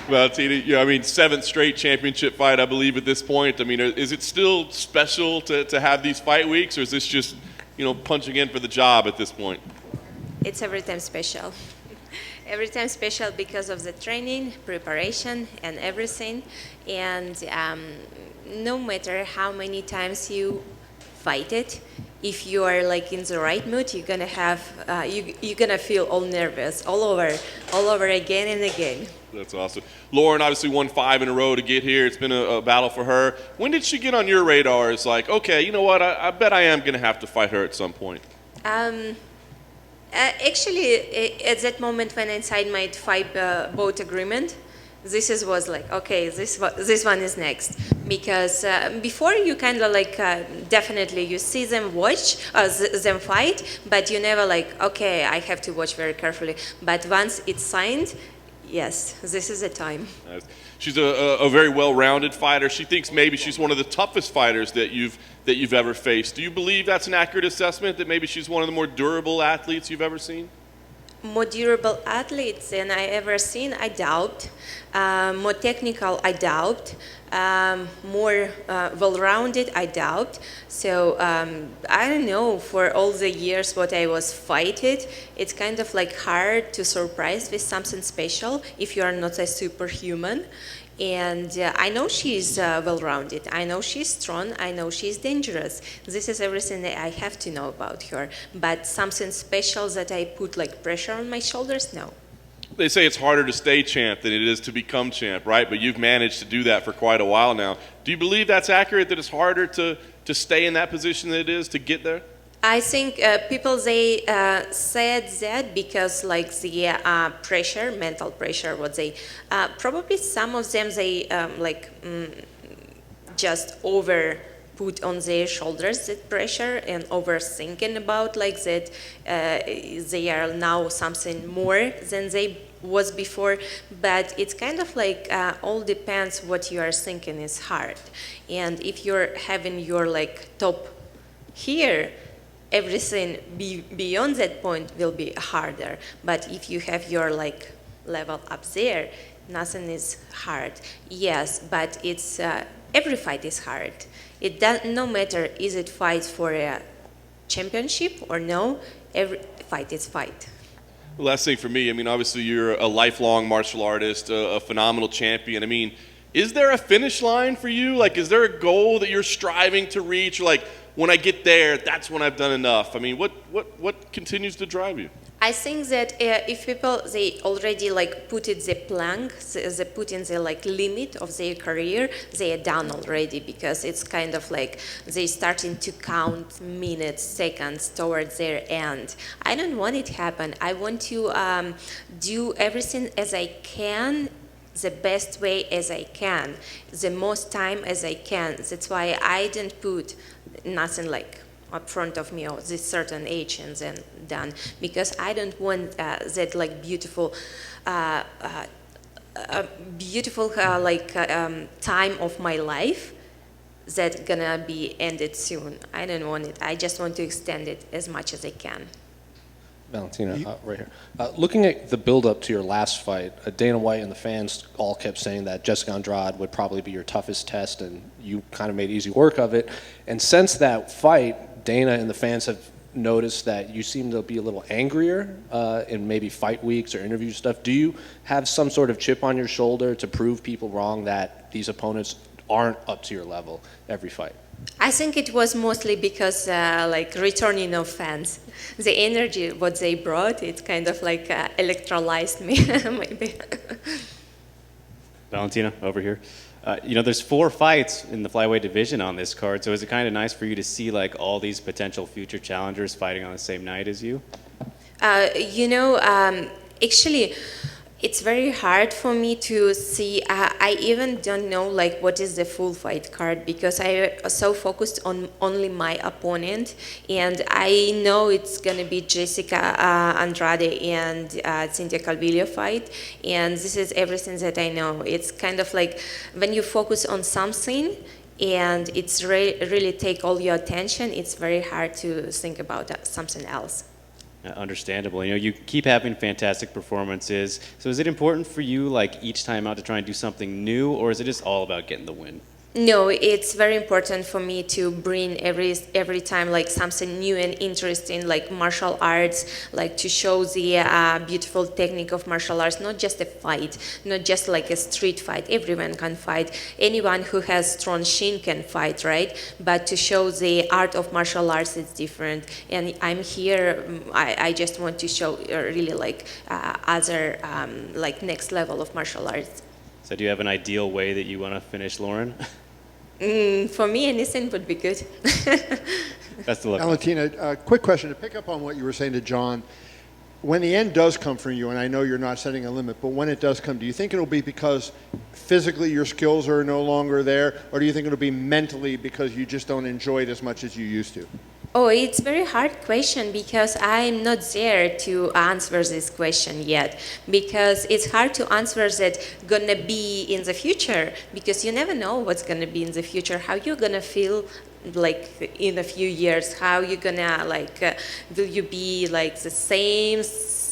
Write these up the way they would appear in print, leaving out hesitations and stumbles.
Valentina, yeah, I mean, seventh straight championship fight, I believe, at this point. I mean, is it still special to have these fight weeks, or is this just, punching in for the job at this point? It's every time special. Every time special because of the training, preparation, and everything. And no matter how many times you fight it, if you are like in the right mood, you're gonna have you're gonna feel all nervous all over again and again. That's awesome. Lauren obviously won 5 in a row to get here. It's been a battle for her. When did she get on your radar? It's like, okay, you know what? I bet I am gonna have to fight her at some point. Actually, at that moment when I signed my fight boat agreement, was like, okay, this one is next. Because before you kind of like, definitely you see them them fight, but you never like, okay, I have to watch very carefully. But once it's signed, yes, this is the time. Nice. She's a very well-rounded fighter. She thinks maybe she's one of the toughest fighters that you've ever faced. Do you believe that's an accurate assessment, that maybe she's one of the more durable athletes you've ever seen? More durable athletes than I ever seen, I doubt. More technical, I doubt. More well-rounded, I doubt. So I don't know, for all the years what I was fighting, it's kind of like hard to surprise with something special if you are not a superhuman. And I know she's well-rounded. I know she's strong. I know she's dangerous. This is everything that I have to know about her. But something special that I put like pressure on my shoulders, no. They say it's harder to stay champ than it is to become champ, right? But you've managed to do that for quite a while now. Do you believe that's accurate, that it's harder to stay in that position than it is to get there? I think people, they said that because like the pressure, mental pressure, what they, probably some of them, they just over put on their shoulders that pressure and overthinking about like that they are now something more than they was before. But it's kind of like all depends what you are thinking is hard. And if you're having your like top here, everything beyond that point will be harder. But if you have your like level up there, nothing is hard. Yes, but it's every fight is hard. It doesn't, no matter is it fight for a championship or no, every fight is fight. Last thing for me, I mean, obviously you're a lifelong martial artist, a phenomenal champion. I mean, is there a finish line for you? Like, is there a goal that you're striving to reach? Like, when I get there, that's when I've done enough. I mean, what continues to drive you? I think that if people, they already like put it the plank, they put in the like limit of their career, they are done already, because it's kind of like they starting to count minutes, seconds towards their end. I don't want it to happen. I want to do everything as I can, the best way as I can, the most time as I can. That's why I didn't put nothing like up front of me or this certain age and then done, because I don't want that like beautiful time of my life that's gonna be ended soon. I don't want it. I just want to extend it as much as I can. Valentina, right here. Looking at the build-up to your last fight, Dana White and the fans all kept saying that Jessica Andrade would probably be your toughest test, and you kind of made easy work of it. And since that fight, Dana and the fans have noticed that you seem to be a little angrier in maybe fight weeks or interview stuff. Do you have some sort of chip on your shoulder to prove people wrong that these opponents aren't up to your level every fight? I think it was mostly because like returning of fans. The energy what they brought, it kind of like electrolyzed me maybe. Valentina, over here. There's 4 fights in the flyweight division on this card, so is it kind of nice for you to see like all these potential future challengers fighting on the same night as you? Actually, it's very hard for me to see. I even don't know like what is the full fight card, because I so focused on only my opponent, and I know it's gonna be Jessica Andrade and Cynthia Calvillo fight, and this is everything that I know. It's kind of like when you focus on something and it's really take all your attention, it's very hard to think about something else. Understandable. You know, you keep having fantastic performances. So is it important for you, like, each time out to try and do something new, or is it just all about getting the win? No, it's very important for me to bring every time like something new and interesting, like martial arts, like to show the beautiful technique of martial arts, not just a fight, not just like a street fight. Everyone can fight. Anyone who has strong shin can fight, right? But to show the art of martial arts is different. And I'm here. I just want to show really like other like next level of martial arts. So do you have an ideal way that you want to finish, Lauren? For me, anything would be good. Best of luck. Valentina, quick question to pick up on what you were saying to John. When the end does come for you, and I know you're not setting a limit, but when it does come, do you think it'll be because physically your skills are no longer there, or do you think it'll be mentally because you just don't enjoy it as much as you used to? Oh, it's a very hard question because I'm not there to answer this question yet. Because it's hard to answer that gonna be in the future because you never know what's gonna be in the future, how you're gonna feel like in a few years, how you're gonna like, will you be like the same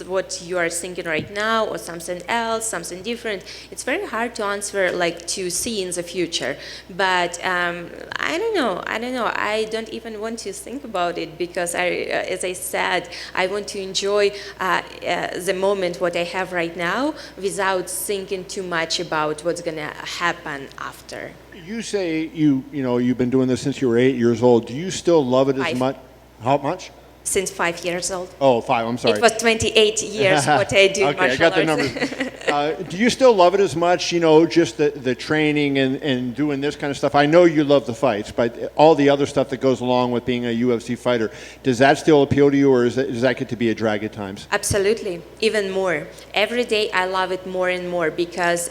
what you are thinking right now or something else, something different. It's very hard to answer, like to see in the future. But I don't know. I don't even want to think about it because as I said, I want to enjoy the moment what I have right now without thinking too much about what's gonna happen after. You say you've been doing this since you were 8 years old. Do you still love it as 5. much? How much? Since 5 years old. Oh, 5. I'm sorry. It was 28 years what I do okay, martial I got the arts. numbers. Do you still love it as much, just the training and doing this kind of stuff? I know you love the fights, but all the other stuff that goes along with being a UFC fighter, does that still appeal to you, or does that get to be a drag at times? Absolutely, even more. Every day I love it more and more because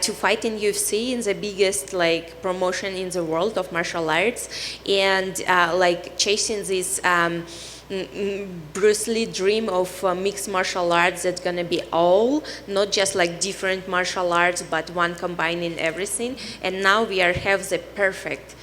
to fight in UFC in the biggest like promotion in the world of martial arts and like chasing this Bruce Lee dream of mixed martial arts that's gonna be all, not just like different martial arts, but one combining everything. And now we have the perfect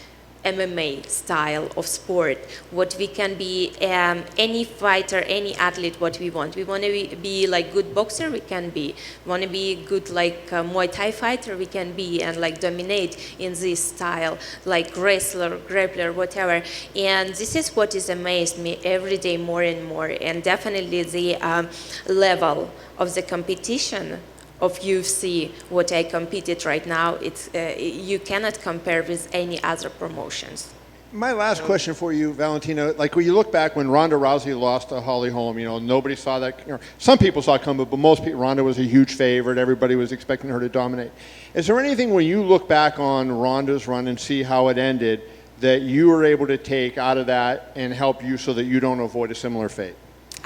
MMA style of sport. What we can be, any fighter, any athlete, what we want. We want to be like good boxer, we can be. Want to be good like Muay Thai fighter, we can be, and like dominate in this style, like wrestler, grappler, whatever. And this is what is amazed me every day more and more. And definitely the level of the competition of UFC, what I competed right now, it's you cannot compare with any other promotions. My last question for you, Valentina, like when you look back when Ronda Rousey lost to Holly Holm, nobody saw that. Some people saw it coming, but most people, Ronda was a huge favorite. Everybody was expecting her to dominate. Is there anything when you look back on Ronda's run and see how it ended that you were able to take out of that and help you so that you don't avoid a similar fate?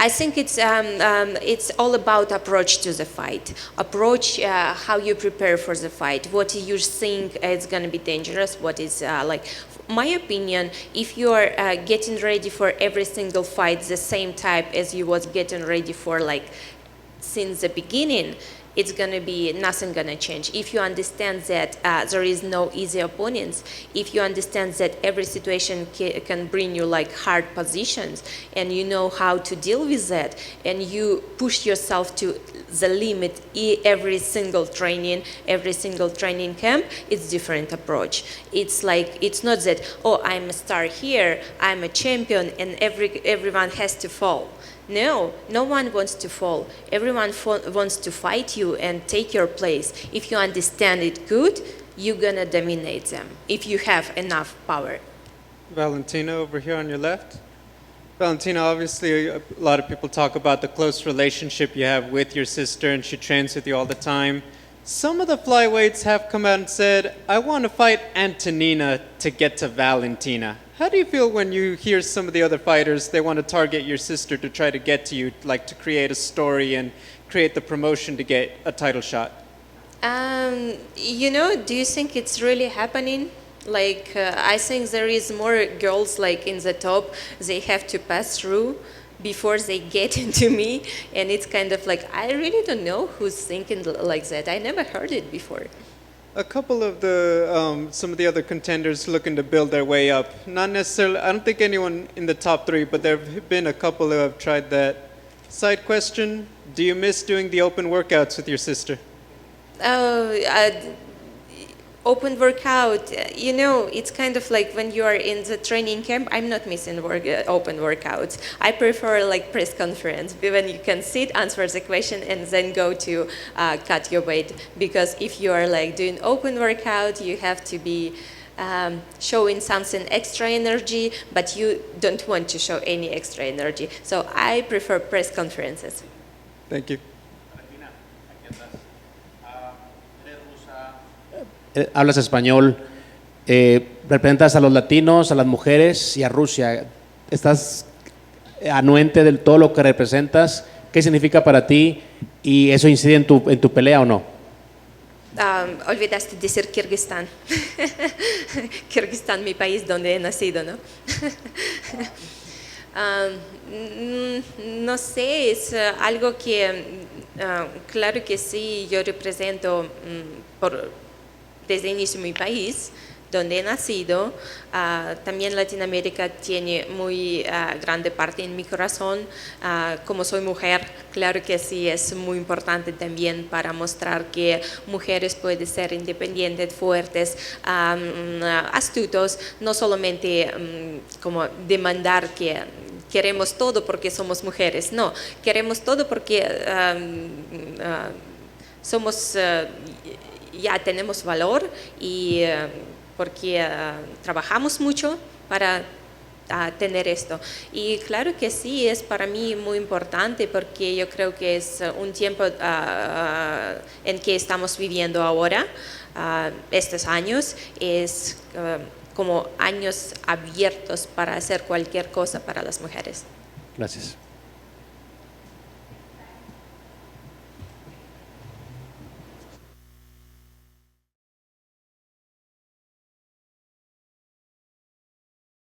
I think it's all about approach to the fight. Approach, how you prepare for the fight. What you think is going to be dangerous. What is like, my opinion, if you are getting ready for every single fight the same type as you was getting ready for like since the beginning, it's gonna be nothing gonna change. If you understand that there is no easy opponents, if you understand that every situation can bring you like hard positions, and you know how to deal with that, and you push yourself to the limit every single training camp, it's different approach. It's like, it's not that, oh, I'm a star here, I'm a champion, and everyone has to fall. No, no one wants to fall. Everyone wants to fight you and take your place. If you understand it good, you're gonna dominate them, if you have enough power. Valentina, over here on your left. Valentina, obviously a lot of people talk about the close relationship you have with your sister, and she trains with you all the time. Some of the flyweights have come out and said, I want to fight Antonina to get to Valentina. How do you feel when you hear some of the other fighters, they want to target your sister to try to get to you, like to create a story and create the promotion to get a title shot? Do you think it's really happening? Like, I think there is more girls like in the top, they have to pass through before they get into me. And it's kind of like, I really don't know who's thinking like that. I never heard it before. a couple of the some of the other contenders looking to build their way up. Not necessarily. I don't think anyone in the top 3, but there have been a couple who have tried that. Side question: do you miss doing the open workouts with your sister? Open workout, it's kind of like when you are in the training camp. I'm not missing open workouts. I prefer like press conference when you can sit, answer the question, and then go to cut your weight. Because if you are like doing open workout, you have to be showing something extra energy, but you don't want to show any extra energy. So I prefer press conferences. Thank you. Hablas español, representas a los latinos, a las mujeres y a Rusia. ¿Estás anuente de todo lo que representas? ¿Qué significa para ti? ¿Y eso incide en tu pelea o no? Olvidaste decir Kirguistán. Kirguistán, mi país donde he nacido, ¿no? No sé, es algo que, claro que sí, yo represento desde el inicio mi país, donde he nacido. También Latinoamérica tiene muy grande parte en mi corazón. Como soy mujer, claro que sí, es muy importante también para mostrar que mujeres pueden ser independientes, fuertes, astutos, no solamente como demandar que queremos todo porque somos mujeres, no, queremos todo porque somos, ya tenemos valor y porque trabajamos mucho para tener esto. Y claro que sí, es para mí muy importante porque yo creo que es un tiempo en que estamos viviendo ahora. Estos años es como años abiertos para hacer cualquier cosa para las mujeres. Gracias.